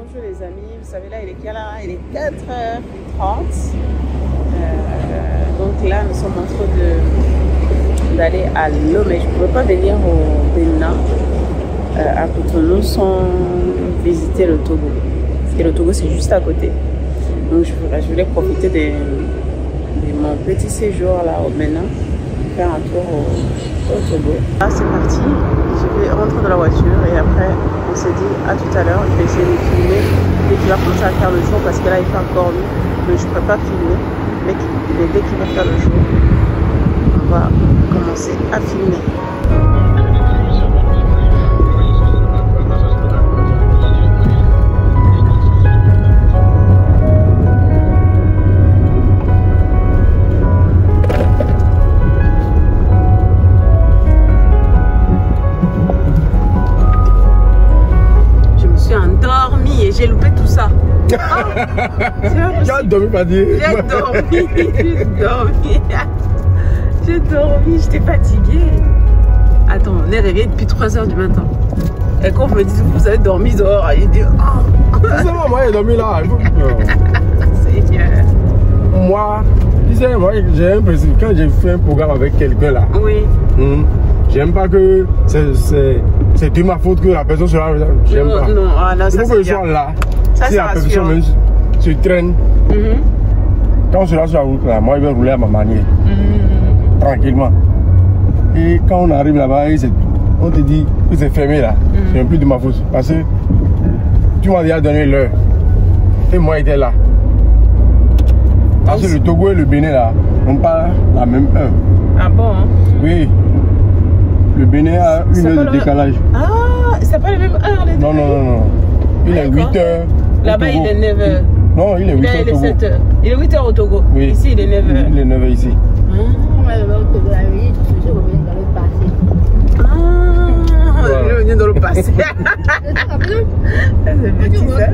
Bonjour les amis, vous savez là il est quelle heure? Il est 4h30. Donc là nous sommes en train d'aller à Lomé. Je ne pouvais pas venir au Bénin à Cotonou sans visiter le Togo. Parce que le Togo c'est juste à côté. Donc je voulais profiter de mon petit séjour là au Bénin, faire un tour au Togo. Là c'est parti, je vais rentrer dans la voiture et après on s'est dit à tout à l'heure, je vais essayer de filmer dès qu'il va commencer à faire le jour parce que là il fait encore nuit, mais je ne peux pas filmer, mais dès qu'il va faire le jour, on va commencer à filmer. J'ai loupé tout ça. J'ai dormi, pas dit. J'ai dormi. J'ai dormi, j'étais fatiguée. Attends, on est réveillé depuis 3h du matin. Et quand on me dit vous avez dormi dehors, il dit oh. Tu sais, moi j'ai dormi là. Seigneur. Moi, tu sais, moi j'ai un principe. Quand j'ai fait un programme avec quelqu'un là, oui. J'aime pas que c'est de ma faute que la personne soit là. J'aime pas. Non, ah, non, il faut que je sois là. Ça, si la personne même se traîne, quand on sera sur la route là, moi je vais rouler à ma manière. Tranquillement. Et quand on arrive là-bas, on te dit que c'est fermé là. C'est plus de ma faute. Parce que tu m'as déjà donné l'heure. Et moi j'étais là. Parce que le Togo et le Bénin là, n'ont pas la même heure. Ah bon hein? Oui. Le Bénin a une heure de décalage. Ah, c'est pas la même heure les deux? Non. Il est 8h. Là-bas il est 9h. Non, il est 8h. Il est 7h. Il est 8h au Togo. Oui. Ici il est 9h. Il est 9h ici. Il est revenu dans le passé. C'est petit ça.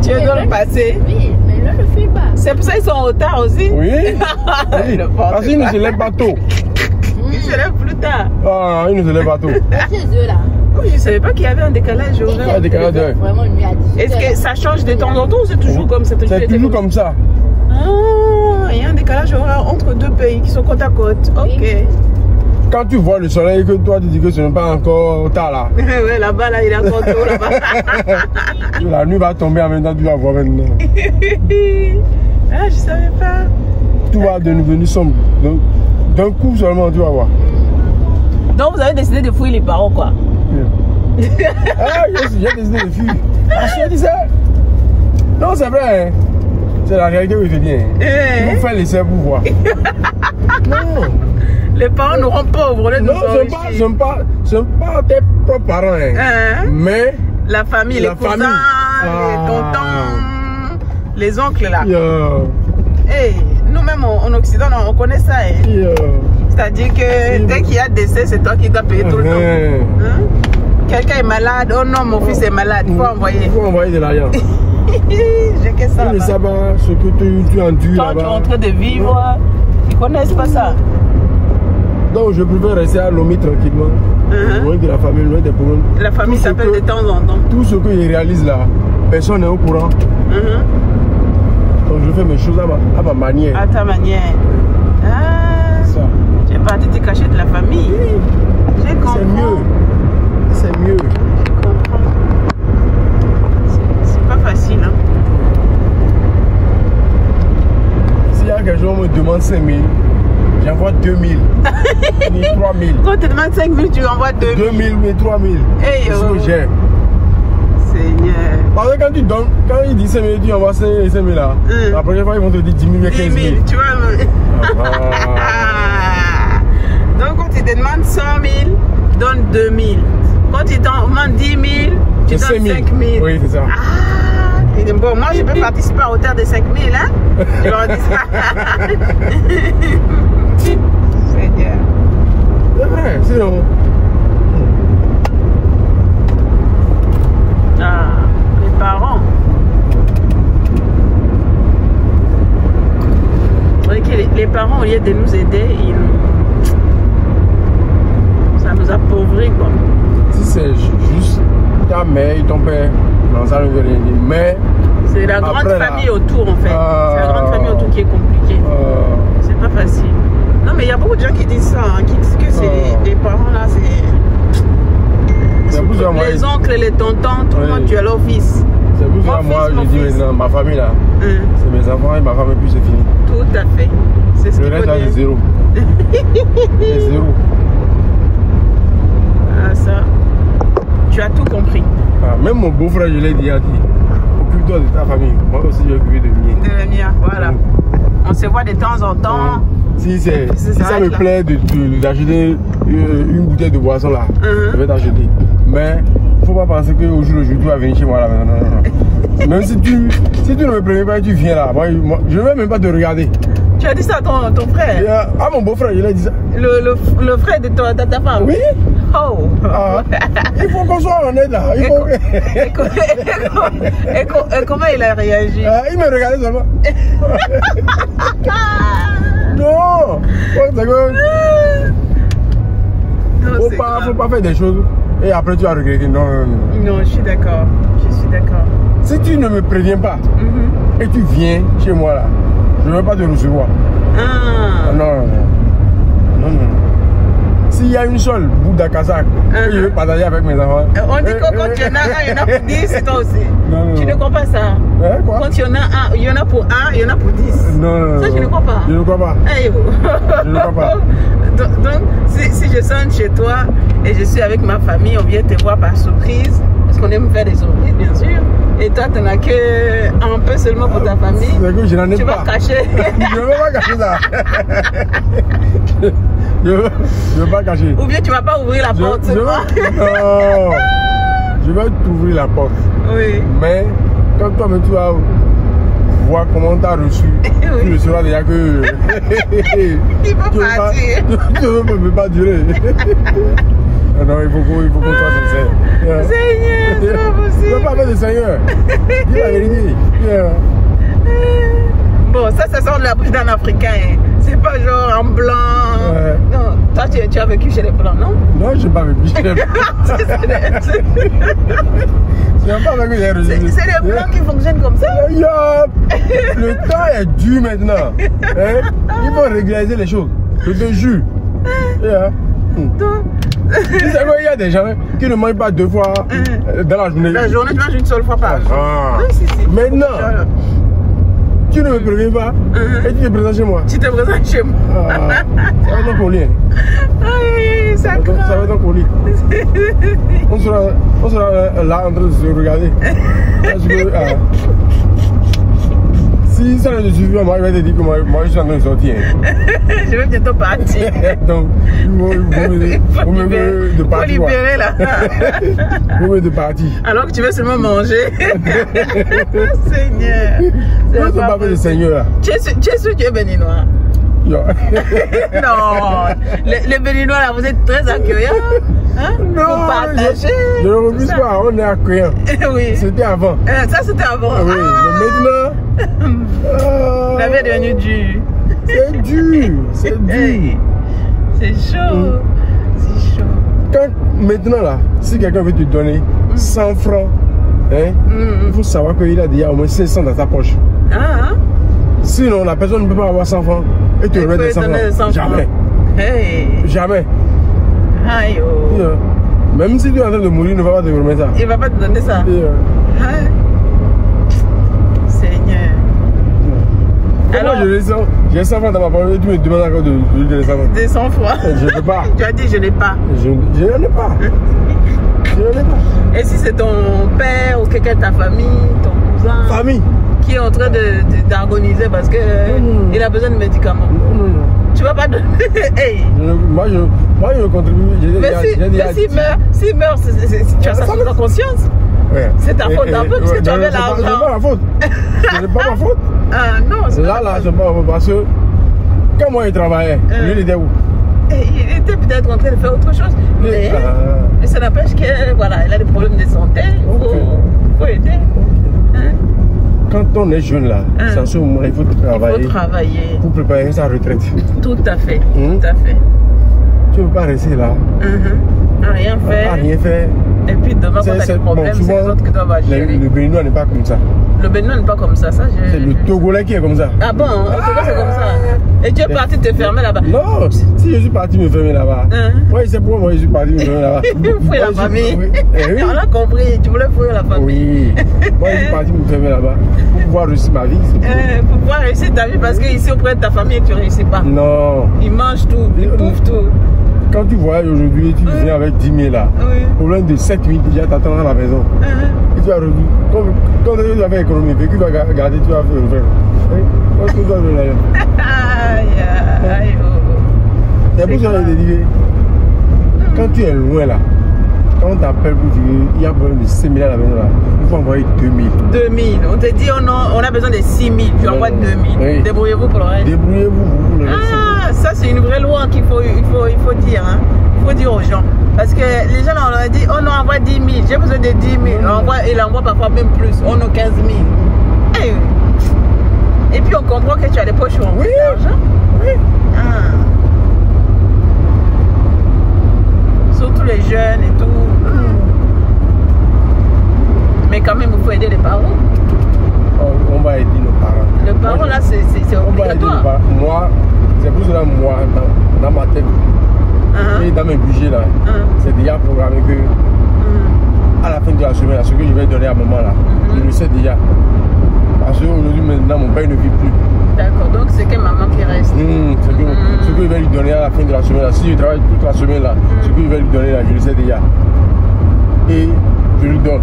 Tu es dans le passé? Oui, mais là je ne fais pas. C'est pour ça qu'ils sont en retard aussi? Oui. Parce qu'ils ne se lèvent pas tôt. Ils se lèvent plus tard. Ah, ils ne se lèvent pas tôt. Chez eux là. Oui, je ne savais pas qu'il y avait un décalage horaire. Un décalage d'heure. Vraiment une nuit à 10. Est-ce que ça change de temps en temps ou c'est toujours comme ça? C'est toujours comme ça. Ah, il y a un décalage horaire entre deux pays qui sont côte à côte. Ok. Quand tu vois le soleil, que toi tu dis que ce n'est pas encore tard là. Ouais, là-bas, là, il est encore tôt là-bas. La nuit va tomber en même temps, tu vas voir maintenant. Ah, je savais pas. Tout va devenir sombre. Donc, d'un coup seulement, tu vas voir. Donc, vous avez décidé de fouiller les parents, quoi. Ah, j'ai décidé de fuir. Ah, je te disais. Non, c'est vrai. Hein. C'est la réalité que je te dis. Hein. Il faut faire l'essai pour voir. Non. Les parents nous rendent pauvres. Non, ce ne sont pas tes propres parents. Hein. Mais la famille, les cousins, les tontons, les oncles là. Hey, nous-mêmes en Occident, on connaît ça. Hein. C'est-à-dire que dès qu'il y a décès, c'est toi qui dois payer tout le temps. Hein? Quelqu'un est malade, oh non, mon fils est malade, il faut envoyer. Il faut envoyer de l'argent. J'ai que ça. Ils ne savent pas ce que tu endures là-bas. Quand tu es en train de vivre, ils ne connaissent pas ça. Donc je préfère rester à Lomé tranquillement, loin de la famille, loin des problèmes. La famille s'appelle de temps en temps. Tout ce qu'ils réalisent là, personne n'est au courant. Donc je fais mes choses à ma manière. À ta manière. Ah, ça. Tu es parti te cacher de la famille. J'ai compris. C'est mieux. C'est mieux. Je comprends. C'est pas facile. Hein? S'il y a quelque chose qui me demande 5 000, j'envoie 2 000. Ni 3 000. Quand tu demandes 5 000, tu envoies 2 000. 2 000 mais 3 000. Hey, c'est ce que j'ai. Seigneur. Parce que quand tu donnes, quand ils disent 5 000, tu envoies 5 000 là. La prochaine fois, ils vont te dire 10 000 et 15 000. 10 000, tu vois. Donc, quand tu te demandes 100 000, donne 2 000. Quand tu demandes 10 000, tu donnes 5 000. Oui, c'est ça. Ah, et bon, moi, je peux participer à hauteur de 5 000, hein. Je leur dis ça. Seigneur. C'est vrai, c'est bon. Ah, les parents. Les parents, au lieu de nous aider, ça nous appauvrit quoi. Si c'est juste ta mais ton père, non, ça ne veut rien dire. Mais c'est la grande famille autour en fait. C'est la grande famille autour qui est compliquée. C'est pas facile. Non, mais il y a beaucoup de gens qui disent ça, hein, qui disent que c'est les parents là, c'est. Les oncles, les tontons, tout le monde tue leur fils. C'est pour ça que moi je dis maintenant, ma famille là, c'est mes enfants et ma femme et puis c'est fini. Tout à fait. C'est ce le reste là c'est zéro. C'est zéro. Ah ça, tu as tout compris. Ah, même mon beau-frère je l'ai dit, occupe-toi de ta famille. Moi aussi je vais occuper de mienne. De la mienne, voilà. On se voit de temps en temps. Si ça me plaît d'acheter une bouteille de boisson là, je vais t'acheter. Mais faut pas penser qu'au jour le jour tu vas venir chez moi là. Non. Même si tu ne me préviens pas et tu viens là, moi, je ne vais même pas te regarder. Tu as dit ça à ton frère? Ah, mon beau-frère, il a dit ça. Le frère de ta femme? Oui. Oh. Il faut qu'on soit honnête là. Et comment il a réagi? Il me regardait seulement. Non. Faut pas faire des choses et après tu vas regretter. Non. Non, je suis d'accord. Si tu ne me préviens pas et tu viens chez moi là, je ne vais pas te recevoir. Non. S'il y a une seule bout d'Akasak que je vais partager avec mes enfants. On dit que quand il y en a un, il y en a pour 10, c'est toi aussi. Non. Tu ne crois pas ça? Quoi? Quand il y en a un, il y en a pour 1, il y en a pour 10. Non. Ça, je ne crois pas. Je ne crois pas. Je ne crois pas. Donc, si je sonne chez toi et je suis avec ma famille, on vient te voir par surprise, parce qu'on aime faire des surprises, bien sûr. Et toi, tu n'en as que un peu seulement pour ta famille. Je n'en ai tu pas. Vas cacher. Je ne vais pas cacher ça. Je ne vais pas cacher. Ou bien tu ne vas pas ouvrir la porte. Non. Je vais t'ouvrir la porte. Oui. Mais quand toi-même tu vas voir comment tu as reçu, tu le sauras déjà que. Il faut partir. Tu ne peux pas durer. Non, il faut qu'on soit sincère. Seigneur, c'est pas possible. Tu ne peux pas faire de Seigneur. Dis la vérité. Bon, ça sort de la bouche d'un Africain. C'est pas genre en blanc. Non, toi tu as vécu chez les blancs, non? Non, je n'ai pas vécu chez les blancs. C'est les blancs qui fonctionnent comme ça. Le temps est dur maintenant. Il faut régulariser les choses. Je te jure. Il y a des gens qui ne mangent pas 2 fois dans la journée. La journée, tu manges une seule fois par jour. Si. Maintenant, tu ne me préviens pas et tu te présentes chez moi. Tu te présentes chez moi. Ça va être un colis. Ça va être un colis. On sera là en train de se regarder. Si ça ne te suffit pas, moi je vais te dire que moi je suis en train de sortir. Je vais bientôt partir. Donc, il faut me de partir. Il faut libérer là. Il faut me de partir. Alors que tu veux seulement manger. Seigneur. Tu ne pas faire de Seigneur là. Tu es sûr que tu es béninois? Non. Non. Les béninois là, vous êtes très accueillants. Non. Vous partagez. Je ne refuse pas, on est accueillants. Oui. C'était avant. Ça c'était avant. Oui, mais maintenant. La vie est devenue dure. C'est dur. C'est dur. C'est chaud. C'est chaud. Quand maintenant là, si quelqu'un veut te donner 100 francs, il faut savoir qu'il a déjà au moins 500 dans sa poche. Sinon, la personne ne peut pas avoir 100 francs et te remettre des 100 francs. Jamais. Jamais. Aïe. Même si tu es en train de mourir, il ne va pas te remettre ça. Il ne va pas te donner ça. Seigneur. Alors, j'ai 100 francs dans ma poche et tu me demandes encore de lui donner 100 francs. Des 100 francs. Je ne peux pas. Tu as dit je n'ai pas. Je n'en ai pas. Je n'en ai pas. Et si c'est ton père ou quelqu'un de ta famille, ton cousin qui est en train d'agoniser parce qu'il a besoin de médicaments. Non. Tu vas pas donner. Hey. Moi je contribue. Mais s'il meurt, tu as ça sous ta conscience. Ouais. C'est ta faute un peu parce que tu avais l'argent. C'est pas ma faute. C'est pas ma faute. Non, c'est là, c'est pas ma faute parce que quand moi il travaillait, lui il était où? Il était peut-être en train de faire autre chose. Mais ça n'empêche que voilà, il a des problèmes de santé. Il faut aider. Quand on est jeune là, c'est à ce moment il faut travailler. Il faut travailler. Pour préparer sa retraite. Tout à fait. Tout à fait. Tu ne peux pas rester là. À rien faire. À rien faire. Et puis demain, quand t'as des problèmes, c'est les autres que doivent gérer. Le Béninois n'est pas comme ça. Le Béninois n'est pas comme ça, c'est le Togolais qui est comme ça. Ah bon, au Togo c'est comme ça. Et tu es parti te fermer là-bas? Non, si je suis parti me fermer là-bas. Oui, c'est pourquoi moi je suis parti me fermer là-bas. Fouiller la famille. On a compris, tu voulais fouiller la famille. Oui, moi je suis parti me fermer là-bas pour pouvoir réussir ma vie. Pour pouvoir réussir ta vie, parce qu'ici auprès de ta famille tu ne réussis pas. Non. Ils mangent tout, ils bouffent tout. Quand tu voyages aujourd'hui, tu viens avec 10 000 là. Problème de 7 000 déjà t'attends à la maison. Et tu vas revenir. Quand tu vas faire économie, tu vas garder, tu vas faire le frère. Qu'est-ce que tu vas faire là? C'est pour ça que je te dis, quand tu es loin là, quand on t'appelle pour dire il y a besoin de 6 000 à la maison là, il faut envoyer 2 000. 2 000. On te dit on a besoin de 6 000, tu envoies 2 000. Oui. Débrouillez-vous pour le reste. Débrouillez-vous pour le reste. Ah, ça c'est une vraie loi qu'il faut dire. Hein. Il faut dire aux gens. Parce que les gens là, on leur a dit on envoie 10 000, j'ai besoin de 10 000. Il envoie parfois même plus, on a 15 000. Et puis on comprend que tu as des poches remplies d'argent. Oui. Ah. Surtout les jeunes et tout. Mais quand même, il faut aider les parents. On va aider nos parents. Les parents là, c'est obligatoire. Moi, c'est pour cela, moi, dans ma tête et dans mes budgets là, c'est déjà programmé que à la fin de la semaine, ce que je vais donner à maman là, je le sais déjà. Parce qu'aujourd'hui, maintenant, mon père ne vit plus. D'accord, donc c'est que maman qui reste. Ce que je vais lui donner à la fin de la semaine là, si je travaille toute la semaine là, ce que je vais lui donner là, je le sais déjà. Et je lui donne.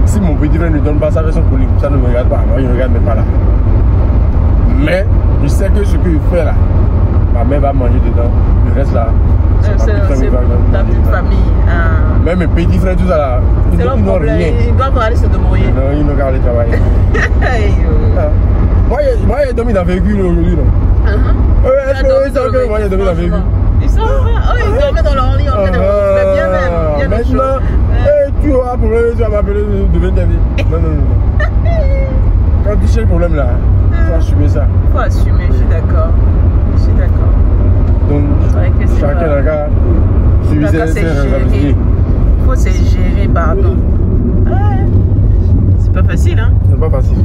Si mon petit frère ne donne pas, ça fait son colis, ça ne me regarde pas, moi je ne regarde même pas là. Mais je sais que ce que je fais là, ma mère va manger dedans, le reste là, c'est ta petite famille. Même mes petits frères, tout ça là, ils n'ont rien. Ils doivent aller se débrouiller. Non, ils n'ont qu'à aller travailler. Moi j'ai dormi dans le véhicule aujourd'hui. Moi j'ai dormi dans le véhicule. Ils sont ils dormaient dans leur lit en train de bien même. Maintenant, tu auras un problème, tu vas m'appeler de 20 années. Non. Quand tu sais le problème là, il faut assumer ça. Il faut assumer, je suis d'accord. Donc, chacun dans le cas, il faut se gérer, pardon. C'est pas facile, hein? C'est pas facile.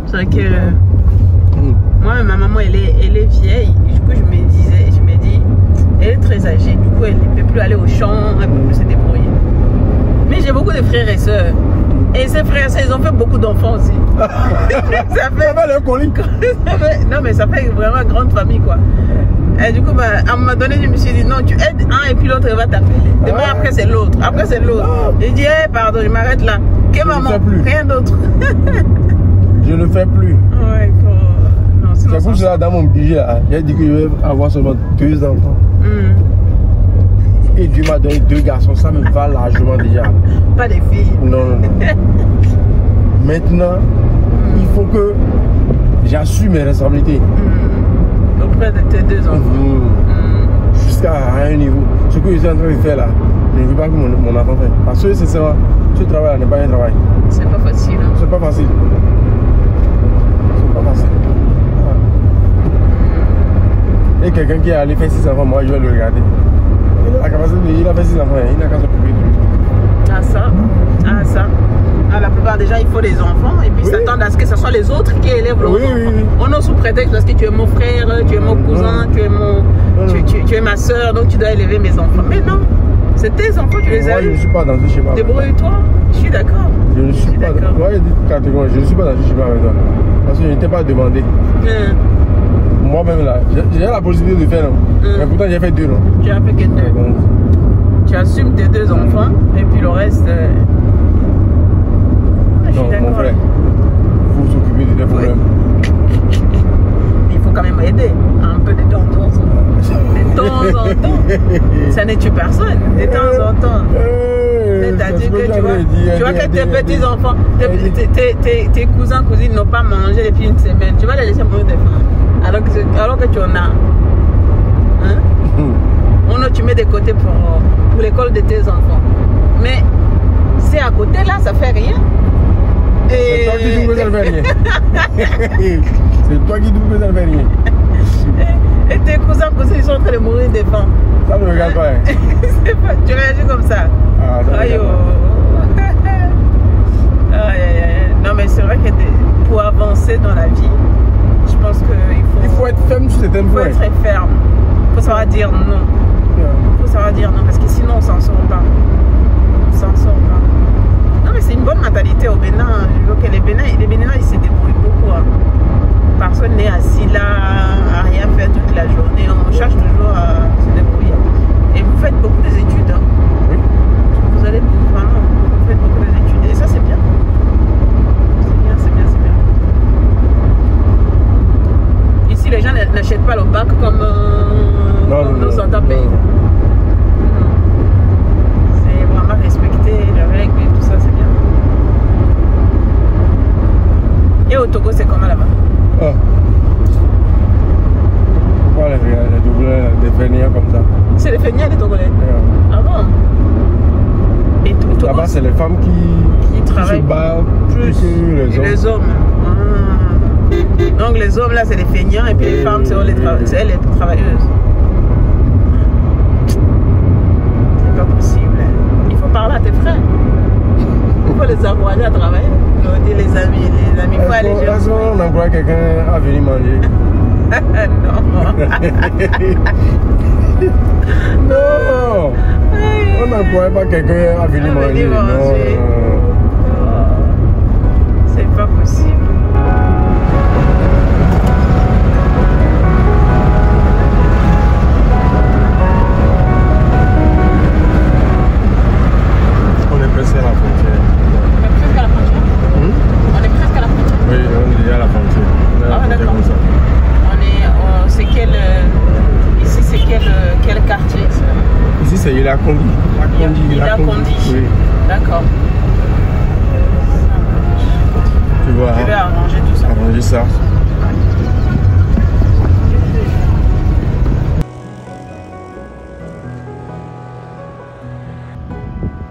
C'est vrai que moi, ma maman, elle est vieille. Du coup, je me dis, elle est très âgée. Du coup, elle ne peut plus aller au champ, elle ne peut plus se débrouiller. Mais j'ai beaucoup de frères et sœurs. Et ces frères et sœurs, ils ont fait beaucoup d'enfants aussi. ça fait le colis. Non, mais ça fait vraiment une grande famille, quoi. Et du coup, à un moment donné, je me suis dit, non, tu aides un et puis l'autre va t'appeler. Demain, après, c'est l'autre. Après, c'est l'autre. J'ai dit, pardon, je m'arrête là. Que maman, rien d'autre. Je ne fais plus. Ouais, il faut... C'est pour cela, dans mon budget, j'ai dit que je vais avoir seulement 2 enfants. Et Dieu m'a donné 2 garçons, ça me va largement déjà. Pas des filles. Non. Maintenant, il faut que j'assume mes responsabilités. Auprès de tes 2 enfants. Jusqu'à un niveau. Ce que je suis en train de faire là, je ne veux pas que mon enfant fasse. Parce que c'est ça, ce travail là n'est pas un travail. C'est pas facile. Hein? C'est pas facile. Et quelqu'un qui est allé faire 6 enfants, moi je vais le regarder. Il a fait 6 enfants, il n'a qu'à s'occuper de lui. Ça. La plupart des gens, il faut des enfants et puis s'attendent à ce que ce soit les autres qui élèvent leurs enfants. On est sous prétexte parce que tu es mon frère, tu es mon cousin, tu es ma soeur, donc tu dois élever mes enfants. Mais non, c'est tes enfants, tu les as. Moi, je ne suis pas dans ce schéma. Débrouille-toi, je suis d'accord. Je ne suis pas d'accord. Moi, je ne suis pas dans ce schéma avec toi. Parce que je n'étais pas demandé. Moi-même là, j'ai la possibilité de faire, non. Mais pourtant, j'ai fait 2, non. Tu as fait que 2. Tu assumes tes 2 enfants et puis le reste. Non, mon frère, il faut s'occuper de tes problèmes. Il faut quand même aider, un peu de temps en temps. De temps en temps. Ça ne tue personne, de temps en temps. C'est-à-dire que tu vois que tes petits-enfants, tes cousins, cousines n'ont pas mangé depuis une semaine. Tu vas les laisser mourir de faim. Alors que tu en as. Hein? Tu mets de côté pour l'école de tes enfants. Mais c'est à côté là, ça fait rien. C'est toi qui dis que ça ne fait rien. C'est toi qui dis que ça ne fait rien. Et tes cousins, ils sont en train de mourir des vents. Ça ne me regarde pas. Hein. Pas. Tu réagis comme ça. Ah, ça Aïe, non, mais c'est vrai que pour avancer dans la vie, je pense qu'il faut être ferme sur certains points. Il faut être très ferme. Il faut savoir dire non. Il faut savoir dire non parce que sinon on s'en sort pas. On s'en sort pas. Non, mais c'est une bonne mentalité au Bénin. Je veux que les Béninois ils se débrouillent beaucoup. Hein. Personne n'est assis là à rien faire toute la journée. On cherche toujours à se débrouiller. Et vous faites beaucoup d'études. Hein. Oui. Vous allez vraiment, vous faites beaucoup d'études. Et ça c'est bien. C'est bien. Ici les gens n'achètent pas le bac comme nos autres pays. C'est vraiment respecter les règles et tout ça, c'est bien. Et au Togo, c'est comment là-bas? Ah. Pourquoi les Togolais, des fainéants comme ça? C'est les fainéants des Togolais? Yeah. Ah bon? Et là-bas, c'est les femmes qui travaillent plus que les hommes. Ah. Donc les hommes là, c'est les fainéants et puis les femmes, c'est elles les travailleuses. C'est pas possible. Il faut parler à tes frères. Il faut les encourager à travailler. Les amis, faut aller chercher. On encourage quelqu'un à venir manger. Non. Non. On n'encourage pas quelqu'un à venir manger. Non. C'est pas possible. On est presque à la frontière. On est presque à la frontière? On est presque à la frontière? Oui, on est déjà à la frontière. Ah, d'accord. C'est quel... Ici, c'est quel quartier? Ici, c'est Ilakondi. Ilakondi. Oui. D'accord. Tu vois. Je vais arranger tout ça. Arranger ça.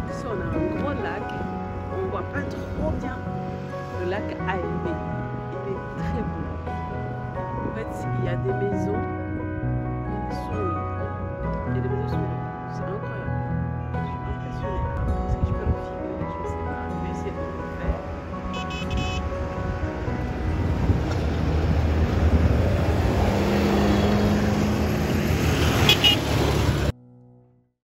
Ici, on a un gros lac. On ne voit pas trop bien le lac Aimé. Il est très beau. En fait, il y a des maisons